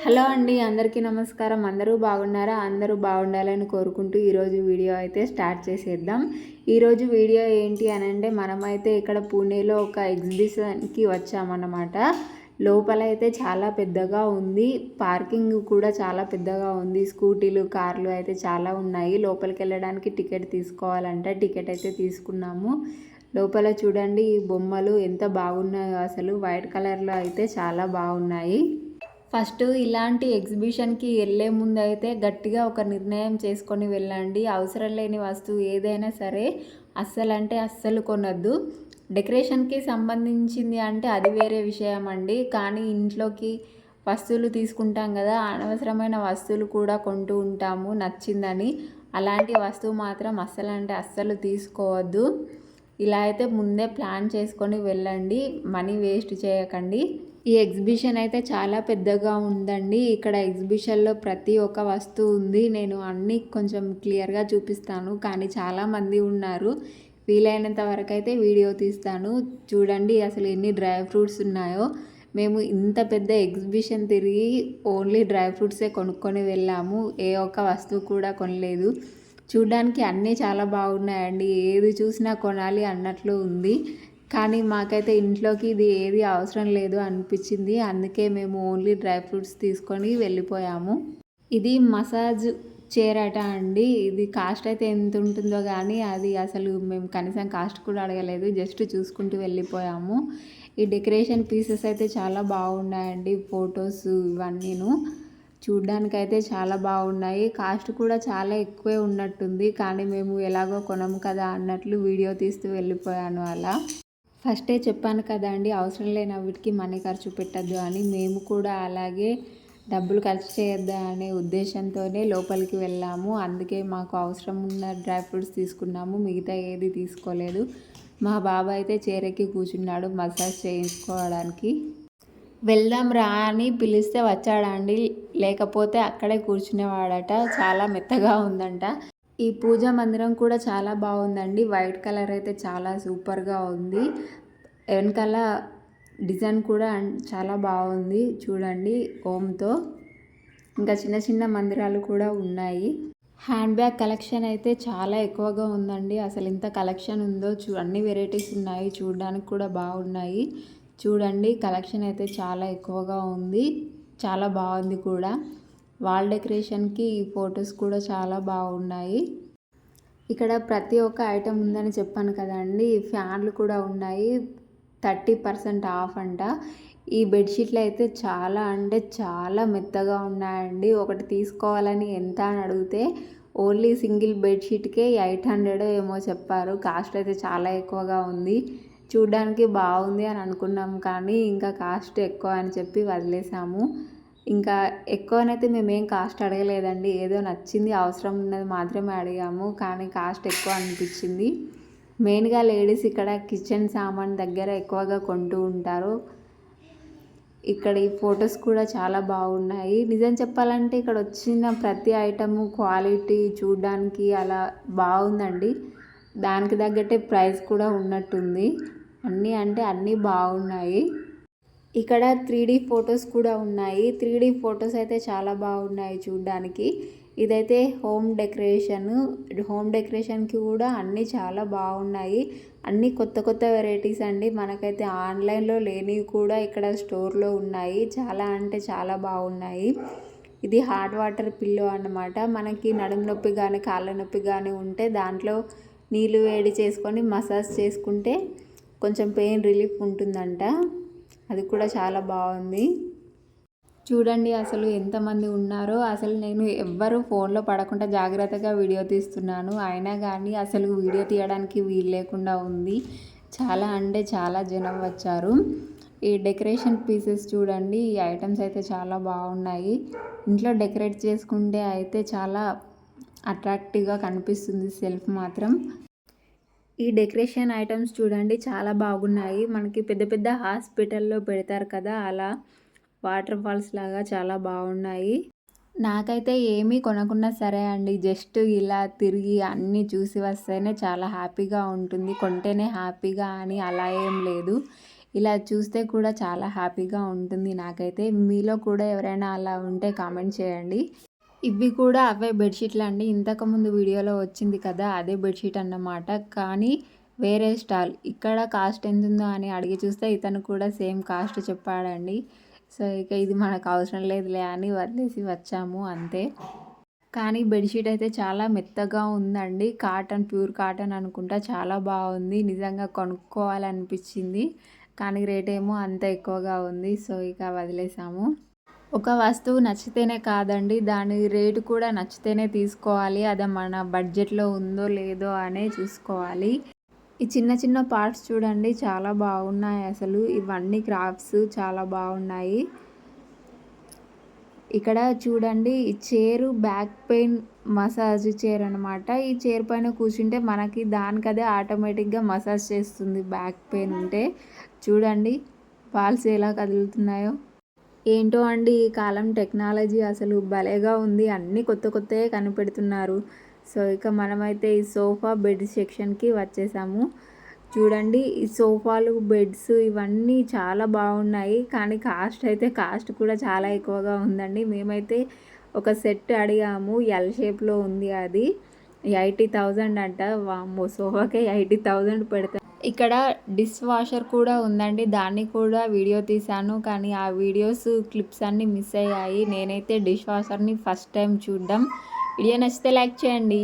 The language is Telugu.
హలో అండి, అందరికీ నమస్కారం. అందరూ బాగున్నారా? అందరూ బాగుండాలని కోరుకుంటూ ఈరోజు వీడియో అయితే స్టార్ట్ చేసేద్దాం. ఈరోజు వీడియో ఏంటి అనంటే, మనమైతే ఇక్కడ పూణేలో ఒక ఎగ్జిబిషన్కి వచ్చామన్నమాట. లోపల అయితే చాలా పెద్దగా ఉంది, పార్కింగ్ కూడా చాలా పెద్దగా ఉంది. స్కూటీలు, కార్లు అయితే చాలా ఉన్నాయి. లోపలికి వెళ్ళడానికి టికెట్ తీసుకోవాలంటే టికెట్ అయితే తీసుకున్నాము. లోపల చూడండి, ఈ బొమ్మలు ఎంత బాగున్నాయో అసలు. వైట్ కలర్లో అయితే చాలా బాగున్నాయి. ఫస్ట్ ఇలాంటి ఎగ్జిబిషన్కి వెళ్ళే ముందు అయితే గట్టిగా ఒక నిర్ణయం చేసుకొని వెళ్ళండి. అవసరం లేని వస్తువు ఏదైనా సరే అస్సలు కొనొద్దు. డెకరేషన్కి సంబంధించింది అంటే అది వేరే విషయం అండి. కానీ ఇంట్లోకి వస్తువులు తీసుకుంటాం కదా, అనవసరమైన వస్తువులు కూడా కొంటూ ఉంటాము నచ్చిందని. అలాంటి వస్తువు మాత్రం అస్సలు తీసుకోవద్దు. ఇలా అయితే ముందే ప్లాన్ చేసుకొని వెళ్ళండి, మనీ వేస్ట్ చేయకండి. ఈ ఎగ్జిబిషన్ అయితే చాలా పెద్దగా ఉందండి. ఇక్కడ ఎగ్జిబిషన్లో ప్రతి ఒక్క వస్తువు ఉంది. నేను అన్నీ కొంచెం క్లియర్గా చూపిస్తాను, కానీ చాలామంది ఉన్నారు. వీలైనంత వరకు అయితే వీడియో తీస్తాను. చూడండి అసలు ఎన్ని డ్రై ఫ్రూట్స్ ఉన్నాయో. మేము ఇంత పెద్ద ఎగ్జిబిషన్ తిరిగి ఓన్లీ డ్రై ఫ్రూట్సే కొనుక్కొని వెళ్ళాము. ఏ ఒక్క వస్తువు కూడా కొనలేదు. చూడ్డానికి అన్నీ చాలా బాగున్నాయండి. ఏది చూసినా కొనాలి అన్నట్లు ఉంది. కానీ మాకైతే ఇంట్లోకి ఇది ఏది అవసరం లేదు అనిపించింది. అందుకే మేము ఓన్లీ డ్రై ఫ్రూట్స్ తీసుకొని వెళ్ళిపోయాము. ఇది మసాజ్ చైర్ అట అండి. ఇది కాస్ట్ అయితే ఎంత ఉంటుందో కానీ అది అసలు మేము కనీసం కాస్ట్ కూడా అడగలేదు, జస్ట్ చూసుకుంటూ వెళ్ళిపోయాము. ఈ డెకరేషన్ పీసెస్ అయితే చాలా బాగున్నాయండి. ఫొటోస్ ఇవన్నీను చూడ్డానికైతే చాలా బాగున్నాయి. కాస్ట్ కూడా చాలా ఎక్కువే ఉన్నట్టుంది, కానీ మేము ఎలాగో కొనము కదా అన్నట్లు వీడియో తీస్తూ వెళ్ళిపోయాను అలా. ఫస్టే చెప్పాను కదా అండి, అవసరం లేని వీటికి మనీ ఖర్చు పెట్టద్దు అని. మేము కూడా అలాగే డబ్బులు ఖర్చు చేయొద్దా అనే ఉద్దేశంతోనే లోపలికి వెళ్ళాము. అందుకే మాకు అవసరం ఉన్న డ్రై ఫ్రూట్స్ తీసుకున్నాము, మిగతా ఏది తీసుకోలేదు. మా బాబు అయితే చీరకి కూర్చున్నాడు మసాజ్ చేయించుకోవడానికి. వెళ్దాం రా అని పిలిస్తే వచ్చాడండి, లేకపోతే అక్కడే కూర్చునేవాడట. చాలా మెత్తగా ఉందంట. ఈ పూజా మందిరం కూడా చాలా బాగుందండి. వైట్ కలర్ అయితే చాలా సూపర్గా ఉంది. వెనకాల డిజైన్ కూడా చాలా బాగుంది చూడండి, ఓంతో. ఇంకా చిన్న చిన్న మందిరాలు కూడా ఉన్నాయి. హ్యాండ్ బ్యాగ్ కలెక్షన్ అయితే చాలా ఎక్కువగా ఉందండి. అసలు ఇంత కలెక్షన్ ఉందో అన్ని వెరైటీస్ ఉన్నాయి, చూడడానికి కూడా బాగున్నాయి. చూడండి కలెక్షన్ అయితే చాలా ఎక్కువగా ఉంది, చాలా బాగుంది కూడా. వాల్ డెకరేషన్కి ఈ ఫొటోస్ కూడా చాలా బాగున్నాయి. ఇక్కడ ప్రతి ఒక్క ఐటెం ఉందని చెప్పాను కదండి. ఫ్యాన్లు కూడా ఉన్నాయి, 30% ఆఫ్ అంట. ఈ బెడ్షీట్లు అయితే చాలా అంటే చాలా మెత్తగా ఉన్నాయండి. ఒకటి తీసుకోవాలని ఎంత అని అడిగితే ఓన్లీ సింగిల్ బెడ్షీట్కే 800 ఏమో చెప్పారు. కాస్ట్ అయితే చాలా ఎక్కువగా ఉంది. చూడ్డానికి బాగుంది అని అనుకున్నాం, కానీ ఇంకా కాస్ట్ ఎక్కువ అని చెప్పి వదిలేసాము. ఇంకా ఎక్కువనైతే మేమేం కాస్ట్ అడగలేదండి, ఏదో నచ్చింది అవసరం ఉన్నది మాత్రమే అడిగాము. కానీ కాస్ట్ ఎక్కువ అనిపించింది. మెయిన్గా లేడీస్ ఇక్కడ కిచెన్ సామాన్ దగ్గర ఎక్కువగా కొంటూ ఉంటారు. ఇక్కడ ఈ ఫొటోస్ కూడా చాలా బాగున్నాయి. నిజం చెప్పాలంటే ఇక్కడ వచ్చిన ప్రతి ఐటము క్వాలిటీ చూడడానికి అలా బాగుందండి. దానికి తగ్గట్టే ప్రైస్ కూడా ఉన్నట్టుంది. అన్నీ అంటే అన్నీ బాగున్నాయి. ఇక్కడ 3D ఫొటోస్ కూడా ఉన్నాయి. 3D ఫొటోస్ అయితే చాలా బాగున్నాయి చూడ్డానికి. ఇదైతే హోమ్ డెకరేషన్కి కూడా అన్నీ చాలా బాగున్నాయి. అన్నీ కొత్త కొత్త వెరైటీస్ అండి. మనకైతే ఆన్లైన్లో లేనివి కూడా ఇక్కడ స్టోర్లో ఉన్నాయి. చాలా అంటే చాలా బాగున్నాయి. ఇది హాట్ వాటర్ పిల్లో అన్నమాట. మనకి నడుము నొప్పి కానీ కాళ్ళ నొప్పి కానీ ఉంటే దాంట్లో నీళ్ళు వేడి చేసుకొని మసాజ్ చేసుకుంటే కొంచెం పెయిన్ రిలీఫ్ ఉంటుందంట. అది కూడా చాలా బాగుంది. చూడండి అసలు ఎంతమంది ఉన్నారో. అసలు నేను ఎవ్వరూ ఫోన్లో పడకుండా జాగ్రత్తగా వీడియో తీస్తున్నాను, అయినా కానీ అసలు వీడియో తీయడానికి వీలు లేకుండా ఉంది. చాలా అంటే చాలా జనం వచ్చారు. ఈ డెకరేషన్ పీసెస్ చూడండి, ఈ ఐటమ్స్ అయితే చాలా బాగున్నాయి. ఇంట్లో డెకరేట్ చేసుకుంటే అయితే చాలా అట్రాక్టివ్గా కనిపిస్తుంది సెల్ఫ్ మాత్రం. ఈ డెకరేషన్ ఐటమ్స్ చూడండి చాలా బాగున్నాయి. మనకి పెద్ద పెద్ద హాస్పిటల్లో పెడతారు కదా, అలా వాటర్ ఫాల్స్ లాగా చాలా బాగున్నాయి. నాకైతే ఏమీ కొనకున్నా సరే అండి, జస్ట్ ఇలా తిరిగి అన్నీ చూసి వస్తేనే చాలా హ్యాపీగా ఉంటుంది. కొంటేనే హ్యాపీగా అని అలా ఏం లేదు. ఇలా చూస్తే కూడా చాలా హ్యాపీగా ఉంటుంది నాకైతే. మీలో కూడా ఎవరైనా అలా ఉంటే కామెంట్ చేయండి. ఇవి కూడా అవే బెడ్‌షీట్లు అండి. ఇంతకుముందు వీడియోలో వచ్చింది కదా! అదే బెడ్‌షీట్ అన్నమాట. కానీ వేరే స్టాల్. ఇక్కడ కాస్ట్ ఎంతుందో అని అడిగి చూస్తే ఇతను కూడా సేమ్ కాస్ట్ చెప్పాడండి. సో, ఇక ఇది మనకు అవసరం లేదులే అని వదిలేసి వచ్చాము అంతే. కానీ బెడ్‌షీట్ అయితే చాలా మెత్తగా ఉందండి. కాటన్, ప్యూర్ కాటన్ అనుకుంటా. చాలా బాగుంది. నిజంగా కొనుక్కోవాలనిపించింది. కానీ రేటేమో అంత ఎక్కువగా ఉంది. సో, ఇక వదిలేసాము. ఒక వస్తువు నచ్చితేనే కాదండి, దాని రేటు కూడా నచ్చితేనే తీసుకోవాలి. అది మన బడ్జెట్‌లో ఉందో లేదో అనే చూసుకోవాలి. ఈ చిన్న చిన్న పార్ట్స్ చూడండి చాలా బాగున్నాయి అసలు. ఇవన్నీ క్రాఫ్ట్స్ చాలా బాగున్నాయి. ఇక్కడ చూడండి ఈ chair back pain massage chair అనమాట. ఈ చైర్ పైన కూర్చుంటే మనకి దానికదే ఆటోమేటిక్‌గా మసాజ్ చేస్తుంది బ్యాక్ పెయిన్ ఉంటే. చూడండి బాల్స్ ఎలా కదులుతున్నాయో. ఏంటో అండి ఈ కాలం టెక్నాలజీ అసలు భలేగా ఉంది. అన్నీ కొత్త కొత్తయే కనిపెడుతున్నారు. సో, ఇక మనమైతే ఈ సోఫా, బెడ్ సెక్షన్‌కి వచ్చేసాము. చూడండి ఈ సోఫాలు, బెడ్స్ ఇవన్నీ చాలా బాగున్నాయి. కానీ కాస్ట్ కూడా చాలా ఎక్కువగా ఉందండి. మేమైతే ఒక సెట్ అడిగాము. ఎల్ షేప్‌లో ఉంది అది. 80,000 అంట. వామ్మో! సోఫాకే 80,000 పెడతా. ఇక్కడ డిష్ వాషర్ కూడా ఉందండి. దాన్ని కూడా వీడియో తీశాను. కానీ ఆ వీడియోస్ క్లిప్స్ అన్నీ మిస్ అయ్యాయి. నేనైతే డిష్ వాషర్‌ని ఫస్ట్ టైం చూడడం. వీడియో నచ్చితే లైక్ చేయండి.